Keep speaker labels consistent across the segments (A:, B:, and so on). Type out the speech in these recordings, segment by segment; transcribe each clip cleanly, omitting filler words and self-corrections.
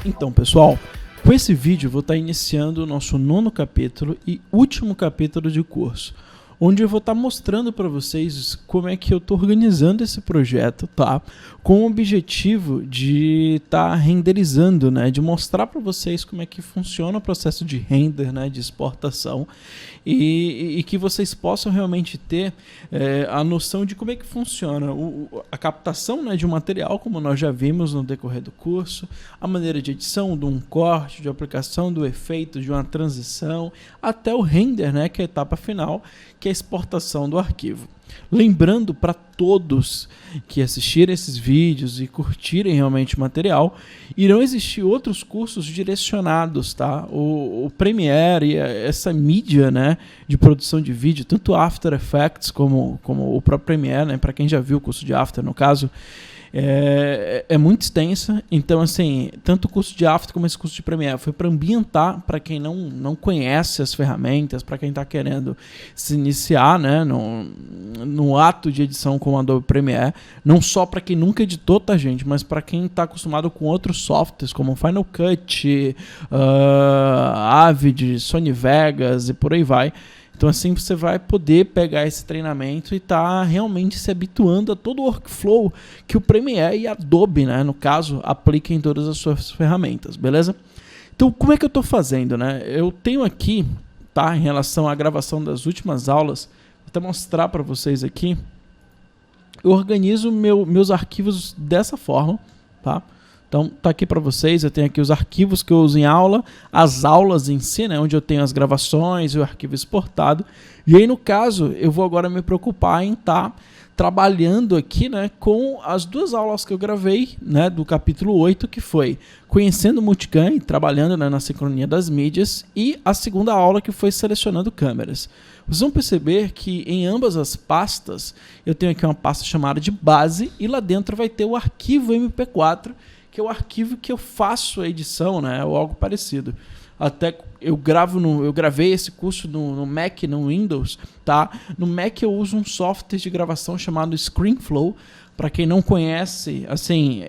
A: Então, pessoal, com esse vídeo eu vou estar iniciando o nosso 9º capítulo e último capítulo de curso, onde eu vou estar mostrando para vocês como é que eu estou organizando esse projeto, tá? Com o objetivo de estar renderizando, né? De mostrar para vocês como é que funciona o processo de render, né? De exportação e que vocês possam realmente ter a noção de como é que funciona a captação, né? De um material, como nós já vimos no decorrer do curso, a maneira de edição, de um corte, de aplicação do efeito, de uma transição, até o render, né? Que é a etapa final, que é a exportação do arquivo. Lembrando para todos que assistirem esses vídeos e curtirem realmente o material, irão existir outros cursos direcionados, tá? O Premiere e essa mídia, né, de produção de vídeo, tanto After Effects como o próprio Premiere, né, para quem já viu o curso de After, no caso, é muito extensa. Então, assim, tanto o curso de After como esse curso de Premiere foi para ambientar para quem não conhece as ferramentas, para quem está querendo se iniciar, né, no ato de edição com o Adobe Premiere, não só para quem nunca editou, tá, gente, mas para quem está acostumado com outros softwares como Final Cut, Avid, Sony Vegas e por aí vai. Então assim você vai poder pegar esse treinamento e estar realmente se habituando a todo o workflow que o Premiere e Adobe, né, no caso, apliquem em todas as suas ferramentas, beleza? Então como é que eu estou fazendo, né? Eu tenho aqui, tá, em relação à gravação das últimas aulas, vou até mostrar para vocês aqui, eu organizo meus arquivos dessa forma, tá? Então, tá aqui para vocês, eu tenho aqui os arquivos que eu uso em aula, as aulas em si, né, onde eu tenho as gravações e o arquivo exportado. E aí, no caso, eu vou agora me preocupar em estar trabalhando aqui, né, com as duas aulas que eu gravei, né, do capítulo 8, que foi conhecendo o Multicam, trabalhando, né, na sincronia das mídias, e a segunda aula que foi selecionando câmeras. Vocês vão perceber que em ambas as pastas, eu tenho aqui uma pasta chamada de base, e lá dentro vai ter o arquivo MP4, que é o arquivo que eu faço a edição, né, ou algo parecido. Até eu gravei esse curso no Mac, no Windows, tá? No Mac eu uso um software de gravação chamado ScreenFlow. Para quem não conhece, assim,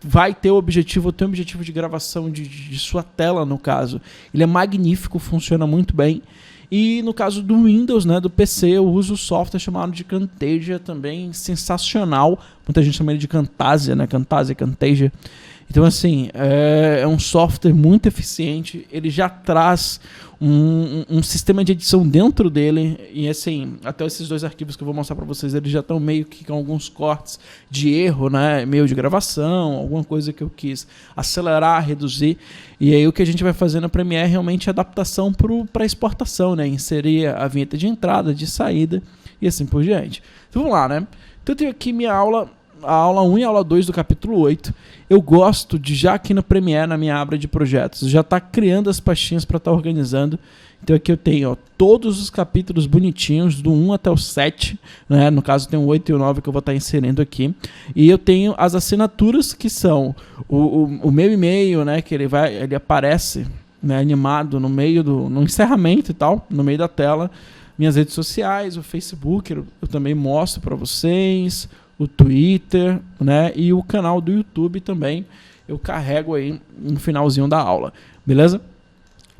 A: vai ter o objetivo, tem o objetivo de gravação de sua tela, no caso. Ele é magnífico, funciona muito bem. E no caso do Windows, né, do PC, eu uso o software chamado de Camtasia, também sensacional. Muita gente chama ele de Camtasia, né? Camtasia. Então, assim, é um software muito eficiente. Ele já traz um sistema de edição dentro dele. E, assim, até esses dois arquivos que eu vou mostrar para vocês, eles já estão meio que com alguns cortes de erro, né? Meio de gravação, alguma coisa que eu quis acelerar, reduzir. E aí o que a gente vai fazer na Premiere é realmente adaptação para exportação, né? Inserir a vinheta de entrada, de saída e assim por diante. Então, vamos lá, né? Então, eu tenho aqui minha aula... A aula 1 e a aula 2 do capítulo 8, eu gosto de, já aqui no Premiere, na minha aba de projetos, já tá criando as pastinhas para estar organizando. Então aqui eu tenho, ó, todos os capítulos bonitinhos, do 1 até o 7, né? No caso tem o 8 e o 9 que eu vou estar inserindo aqui. E eu tenho as assinaturas que são o meu e-mail, né? Que ele aparece, né, animado no meio no encerramento e tal, no meio da tela. Minhas redes sociais, o Facebook, eu também mostro para vocês, o Twitter, né, e o canal do YouTube também eu carrego aí no finalzinho da aula, beleza?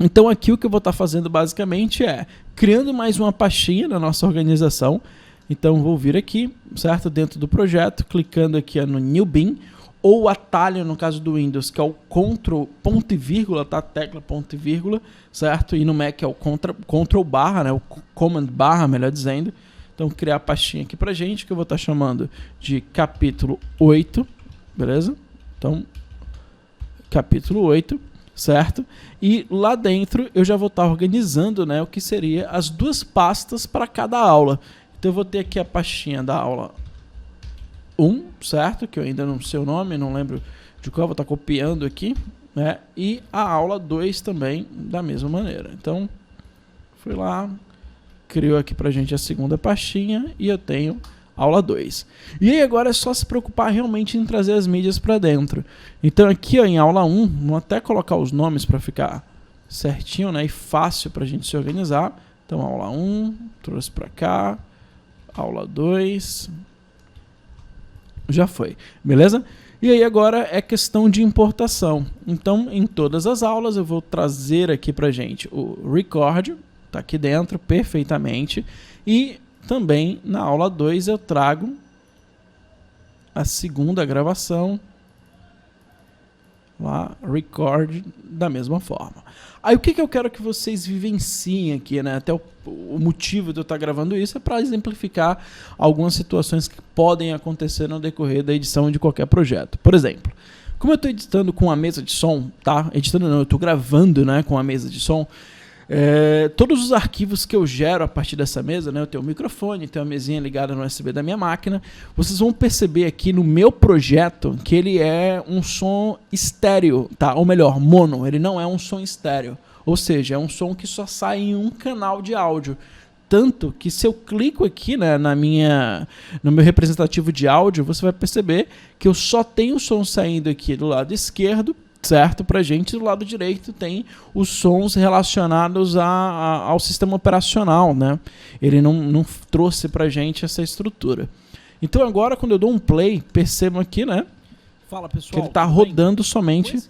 A: Então aqui o que eu vou estar fazendo basicamente é criando mais uma pastinha na nossa organização. Então vou vir aqui, certo? Dentro do projeto, clicando aqui no New Bin, ou o atalho no caso do Windows, que é o Ctrl ponto e vírgula, tá? Tecla ponto e vírgula, certo? E no Mac é o Ctrl barra, né? O Command barra, melhor dizendo. Então, criar a pastinha aqui pra gente, que eu vou estar chamando de capítulo 8, beleza? Então, capítulo 8, certo? E lá dentro eu já vou estar organizando, né, o que seria as duas pastas para cada aula. Então, eu vou ter aqui a pastinha da aula 1, certo? Que eu ainda não sei o nome, não lembro de qual, eu vou estar copiando aqui, né? E a aula 2 também, da mesma maneira. Então, fui lá... Criou aqui pra gente a segunda pastinha e eu tenho aula 2. E aí agora é só se preocupar realmente em trazer as mídias para dentro. Então aqui, ó, em aula 1, vou até colocar os nomes para ficar certinho, né, e fácil pra gente se organizar. Então aula 1, trouxe para cá, aula 2, Já foi, beleza? E aí agora é questão de importação. Então, em todas as aulas eu vou trazer aqui pra gente o record, tá aqui dentro perfeitamente. E também na aula 2 eu trago a segunda gravação, lá, record, da mesma forma. Aí o que eu quero que vocês vivenciem aqui, né? Até o motivo de eu estar gravando isso é para exemplificar algumas situações que podem acontecer no decorrer da edição de qualquer projeto. Por exemplo, como eu estou editando com a mesa de som, tá? Editando não, eu estou gravando, né, com a mesa de som. Todos os arquivos que eu gero a partir dessa mesa, né, eu tenho o microfone, tenho a mesinha ligada no USB da minha máquina, vocês vão perceber aqui no meu projeto que ele é um som estéreo, tá? Ou melhor, mono, ele não é um som estéreo, ou seja, é um som que só sai em um canal de áudio. Tanto que se eu clico aqui, né, no meu representativo de áudio, você vai perceber que eu só tenho o som saindo aqui do lado esquerdo, certo? Pra gente, do lado direito tem os sons relacionados ao sistema operacional, né? Ele não trouxe pra gente essa estrutura. Então agora, quando eu dou um play, percebam aqui, né?
B: Fala, pessoal,
A: que ele está rodando somente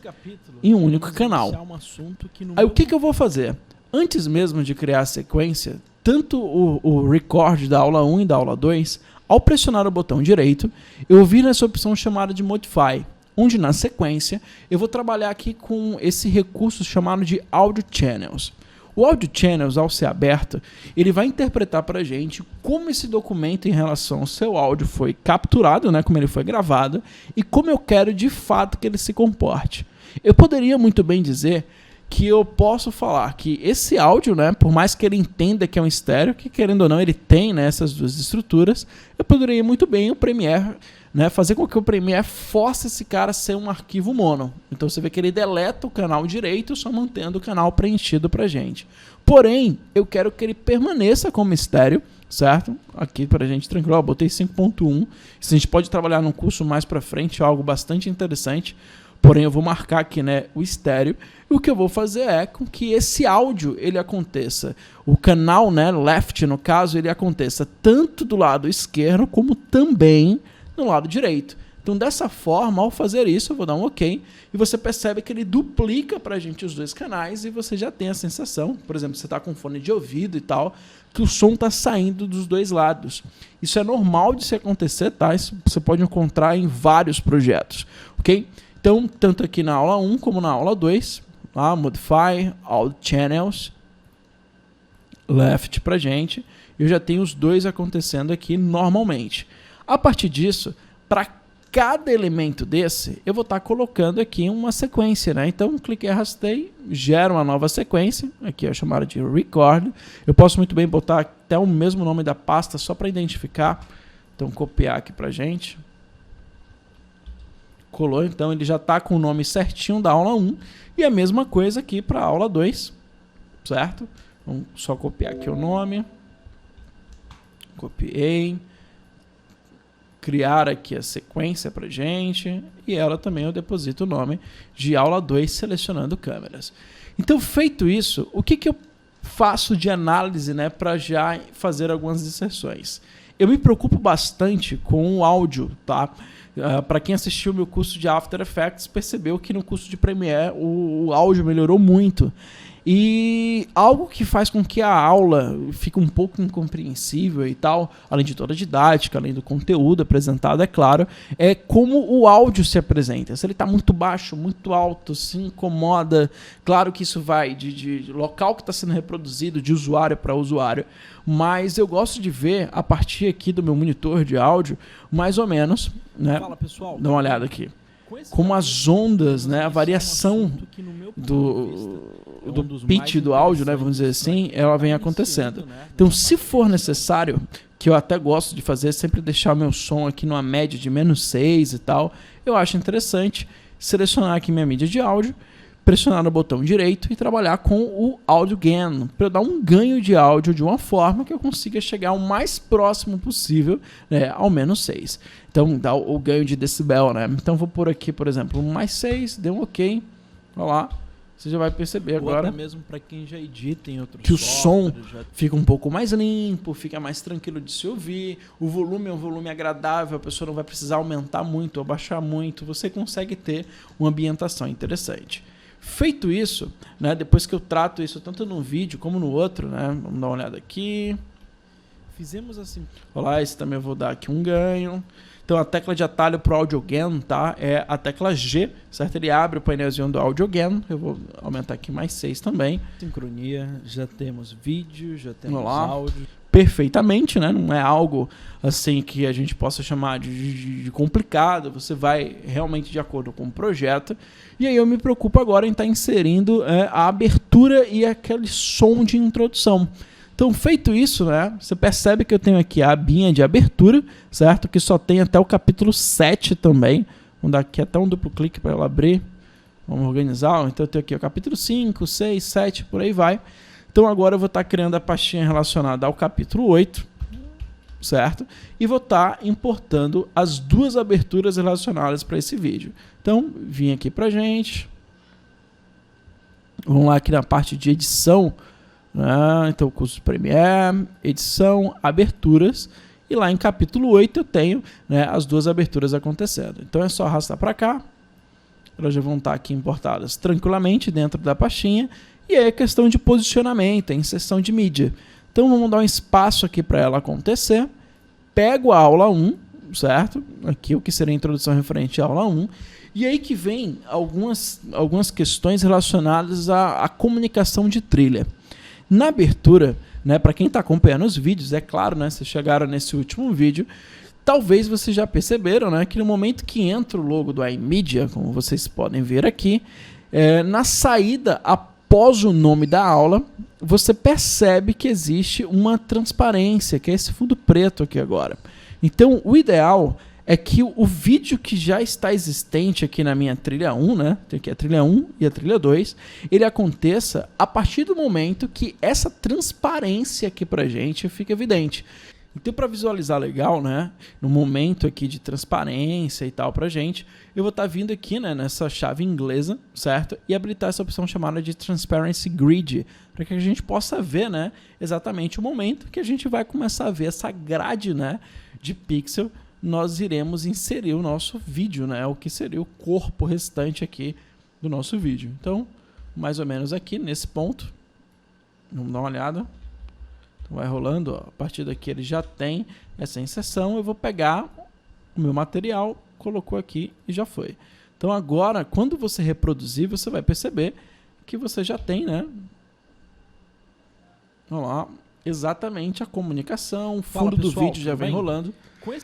A: em um único canal. Aí o que eu vou fazer? Antes mesmo de criar a sequência, tanto o record da aula 1 e da aula 2, ao pressionar o botão direito, eu vi nessa opção chamada de Modify, onde na sequência eu vou trabalhar aqui com esse recurso chamado de Audio Channels. O Audio Channels, ao ser aberto, ele vai interpretar para a gente como esse documento em relação ao seu áudio foi capturado, né, como ele foi gravado, e como eu quero de fato que ele se comporte. Eu poderia muito bem dizer que eu posso falar que esse áudio, né, por mais que ele entenda que é um estéreo, que querendo ou não ele tem, né, essas duas estruturas, eu poderia muito bem o Premiere, né, fazer com que o Premiere force esse cara a ser um arquivo mono. Então você vê que ele deleta o canal direito, só mantendo o canal preenchido pra gente. Porém, eu quero que ele permaneça como estéreo, certo? Aqui pra gente tranquilo, ó, botei 5.1. Isso a gente pode trabalhar num curso mais pra frente, algo bastante interessante. Porém, eu vou marcar aqui, né, o estéreo. E o que eu vou fazer é com que esse áudio ele aconteça. O canal, né, left, no caso, ele aconteça tanto do lado esquerdo como também no lado direito. Então, dessa forma, ao fazer isso, eu vou dar um OK e você percebe que ele duplica para a gente os dois canais e você já tem a sensação, por exemplo, você está com fone de ouvido e tal, que o som está saindo dos dois lados. Isso é normal de se acontecer, tá? Isso você pode encontrar em vários projetos, ok? Então, tanto aqui na aula 1 como na aula 2, lá, Modify, Audio Channels, Left pra gente, eu já tenho os dois acontecendo aqui normalmente. A partir disso, para cada elemento desse, eu vou estar colocando aqui uma sequência, né? Então, cliquei, arrastei, gera uma nova sequência, aqui é chamada de Record. Eu posso muito bem botar até o mesmo nome da pasta só para identificar. Então, copiar aqui pra gente. Colou, então ele já está com o nome certinho da aula 1 e a mesma coisa aqui para a aula 2, certo? Vamos só copiar aqui o nome. Copiei. Criar aqui a sequência para gente e ela também eu deposito o nome de aula 2 selecionando câmeras. Então, feito isso, o que eu faço de análise, né, para já fazer algumas inserções? Eu me preocupo bastante com o áudio, tá? Para quem assistiu o meu curso de After Effects, percebeu que no curso de Premiere o áudio melhorou muito. E algo que faz com que a aula fique um pouco incompreensível e tal, além de toda a didática, além do conteúdo apresentado, é claro, é como o áudio se apresenta. Se ele está muito baixo, muito alto, se incomoda, claro que isso vai de local que está sendo reproduzido, de usuário para usuário, mas eu gosto de ver, a partir aqui do meu monitor de áudio, mais ou menos, né?
B: Fala, pessoal,
A: dá uma olhada aqui. Como as ondas, né, a variação do pitch do áudio, né, vamos dizer assim, ela vem acontecendo. Então, se for necessário, que eu até gosto de fazer, sempre deixar o meu som aqui numa média de -6 e tal, eu acho interessante selecionar aqui minha mídia de áudio, pressionar no botão direito e trabalhar com o Audio Gain, para eu dar um ganho de áudio de uma forma que eu consiga chegar o mais próximo possível, né, ao -6. Então, dá o ganho de decibel, né? Então, vou pôr aqui, por exemplo, um +6, deu um OK. Olha lá. você já vai perceber
B: Ou
A: agora
B: até mesmo para quem já edita em outros
A: que o som
B: já...
A: fica um pouco mais limpo, fica mais tranquilo de se ouvir, o volume é um volume agradável, a pessoa não vai precisar aumentar muito ou baixar muito, você consegue ter uma ambientação interessante. Feito isso, né, depois que eu trato isso tanto no vídeo como no outro, né, vamos dar uma olhada aqui.
B: Fizemos assim.
A: Olá, esse também eu vou dar aqui um ganho. Então a tecla de atalho para o Audio Gain, tá? É a tecla G, certo? Ele abre o painelzinho do Audio Gain. Eu vou aumentar aqui mais 6 também.
B: Sincronia, já temos vídeo, já temos áudio.
A: Perfeitamente, né? Não é algo assim que a gente possa chamar de complicado. Você vai realmente de acordo com o projeto. E aí eu me preocupo agora em estar inserindo a abertura e aquele som de introdução. Então, feito isso, né, você percebe que eu tenho aqui a abinha de abertura, certo? Que só tem até o capítulo 7 também. Vamos dar aqui até um duplo clique para ela abrir. Vamos organizar. Então, eu tenho aqui o capítulo 5, 6, 7, por aí vai. Então, agora eu vou estar criando a pastinha relacionada ao capítulo 8, certo? E vou estar importando as duas aberturas relacionadas para esse vídeo. Então, vim aqui para a gente. Vamos lá aqui na parte de edição. Então, curso Premiere, edição, aberturas, e lá em capítulo 8 eu tenho, né, as duas aberturas acontecendo. Então é só arrastar para cá, elas já vão estar aqui importadas tranquilamente dentro da pastinha, e aí é questão de posicionamento, é inserção de mídia. Então vamos dar um espaço aqui para ela acontecer, pego a aula 1, certo? Aqui o que seria a introdução referente à aula 1, e aí que vem algumas questões relacionadas à comunicação de trilha. Na abertura, né, para quem está acompanhando os vídeos, é claro, né, vocês chegaram nesse último vídeo, talvez vocês já perceberam, né, que no momento que entra o logo do iMedia, como vocês podem ver aqui, na saída após o nome da aula, você percebe que existe uma transparência, que é esse fundo preto aqui agora. Então, o ideal é que o vídeo que já está existente aqui na minha trilha 1, né? Tem aqui a trilha 1 e a trilha 2, ele aconteça a partir do momento que essa transparência aqui pra gente fica evidente. Então, para visualizar legal, né, no momento aqui de transparência e tal pra gente, eu vou estar vindo aqui, né, nessa chave inglesa, certo? E habilitar essa opção chamada de Transparency Grid, para que a gente possa ver, né, exatamente o momento que a gente vai começar a ver essa grade, né, de pixel. Nós iremos inserir o nosso vídeo, né? O que seria o corpo restante aqui do nosso vídeo. Então, mais ou menos aqui, nesse ponto. Vamos dar uma olhada. Então, vai rolando, ó. A partir daqui ele já tem essa inserção. Eu vou pegar o meu material, colocou aqui e já foi. Então, agora, quando você reproduzir, você vai perceber que você já tem, né? Vamos lá. Exatamente a comunicação, o fundo do vídeo já vem rolando,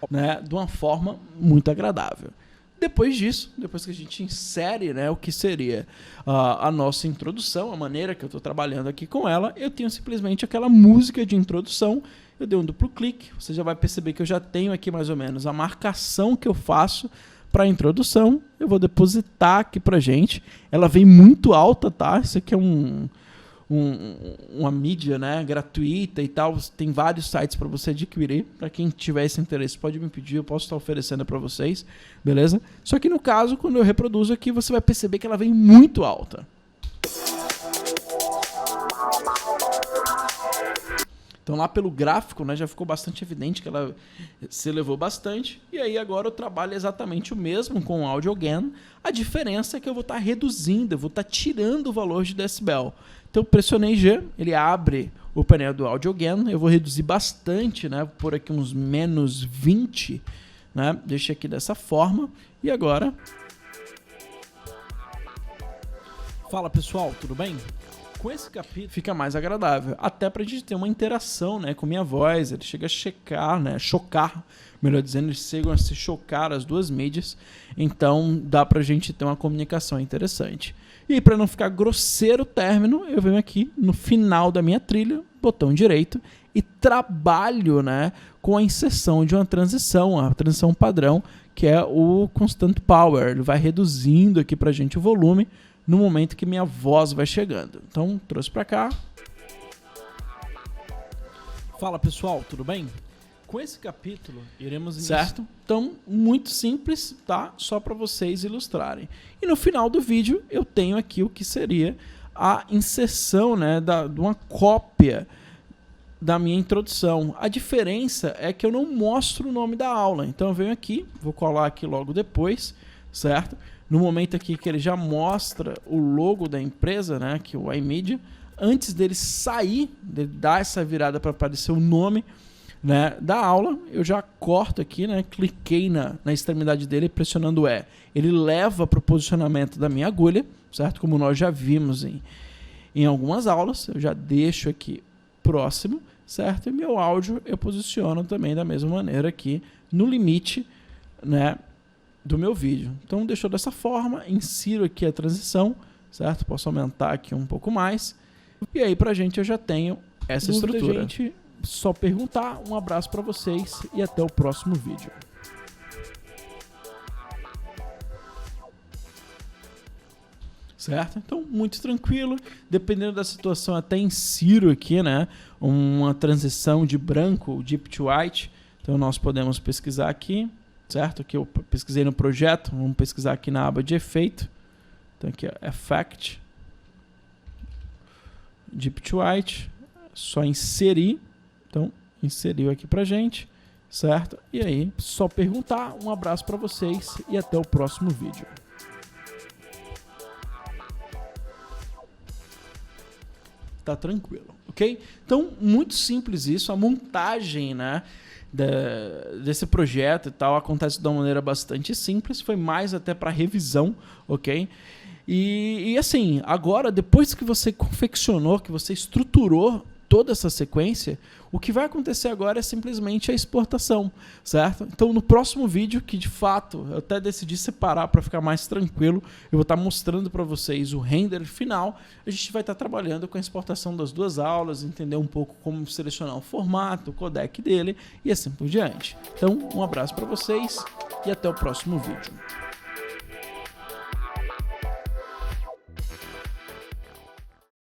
A: né, de uma forma muito agradável. Depois disso, depois que a gente insere, né, o que seria a nossa introdução, a maneira que eu estou trabalhando aqui com ela, eu tenho simplesmente aquela música de introdução, eu dei um duplo clique, você já vai perceber que eu já tenho aqui mais ou menos a marcação que eu faço para a introdução, eu vou depositar aqui para gente, ela vem muito alta, tá? Isso aqui é uma mídia, né, gratuita e tal, tem vários sites para você adquirir, para quem tiver esse interesse pode me pedir, eu posso estar oferecendo para vocês, beleza? Só que no caso, quando eu reproduzo aqui, você vai perceber que ela vem muito alta. Então lá pelo gráfico, né, já ficou bastante evidente que ela se elevou bastante. E aí agora eu trabalho exatamente o mesmo com o Audio Gain. A diferença é que eu vou estar reduzindo, eu vou estar tirando o valor de decibel. Então eu pressionei G, ele abre o painel do Audio Gain. Eu vou reduzir bastante, né, vou pôr aqui uns menos 20, né, deixa aqui dessa forma. E agora...
B: Fala pessoal, tudo bem? Com esse capítulo
A: fica mais agradável, até pra gente ter uma interação, né, com minha voz, ele chega a checar, né, chocar, melhor dizendo, eles chegam a se chocar as duas mídias, então dá pra gente ter uma comunicação interessante. E para não ficar grosseiro o término, eu venho aqui no final da minha trilha, botão direito, e trabalho, né, com a inserção de uma transição, a transição padrão, que é o Constant Power, ele vai reduzindo aqui pra gente o volume, no momento que minha voz vai chegando. Então, trouxe para cá.
B: Fala pessoal, tudo bem? Com esse capítulo, iremos
A: certo? Então, muito simples, tá? Só para vocês ilustrarem. E no final do vídeo, eu tenho aqui o que seria a inserção, né, de uma cópia da minha introdução. A diferença é que eu não mostro o nome da aula. Então, eu venho aqui, vou colar aqui logo depois, certo? No momento aqui que ele já mostra o logo da empresa, né, que é o iMedia, antes dele sair, dele dar essa virada para aparecer o nome, né, da aula, eu já corto aqui, né, cliquei na extremidade dele, pressionando E. Ele leva para o posicionamento da minha agulha, certo? Como nós já vimos em algumas aulas, eu já deixo aqui próximo, certo? E meu áudio eu posiciono também da mesma maneira aqui no limite, né, do meu vídeo. Então, deixou dessa forma, insiro aqui a transição, certo? Posso aumentar aqui um pouco mais. E aí, pra gente, eu já tenho essa estrutura. Gente, só perguntar. Um abraço para vocês e até o próximo vídeo. Certo? Então, muito tranquilo. Dependendo da situação, até insiro aqui, né, uma transição de branco, deep to white. Então, nós podemos pesquisar aqui, certo? Aqui eu pesquisei no projeto. Vamos pesquisar aqui na aba de efeito. Então, aqui é Effect. Deep to white. Só inserir. Então, inseriu aqui pra gente, certo? E aí, só perguntar. Um abraço para vocês e até o próximo vídeo. Tá tranquilo, ok? Então, muito simples isso. A montagem, né, desse projeto e tal acontece de uma maneira bastante simples. Foi mais até para revisão, ok? E assim, agora, depois que você confeccionou, que você estruturou toda essa sequência, o que vai acontecer agora é simplesmente a exportação, certo? Então, no próximo vídeo, que de fato eu até decidi separar para ficar mais tranquilo, eu vou estar mostrando para vocês o render final. A gente vai estar trabalhando com a exportação das duas aulas, entender um pouco como selecionar o formato, o codec dele e assim por diante. Então, um abraço para vocês e até o próximo vídeo.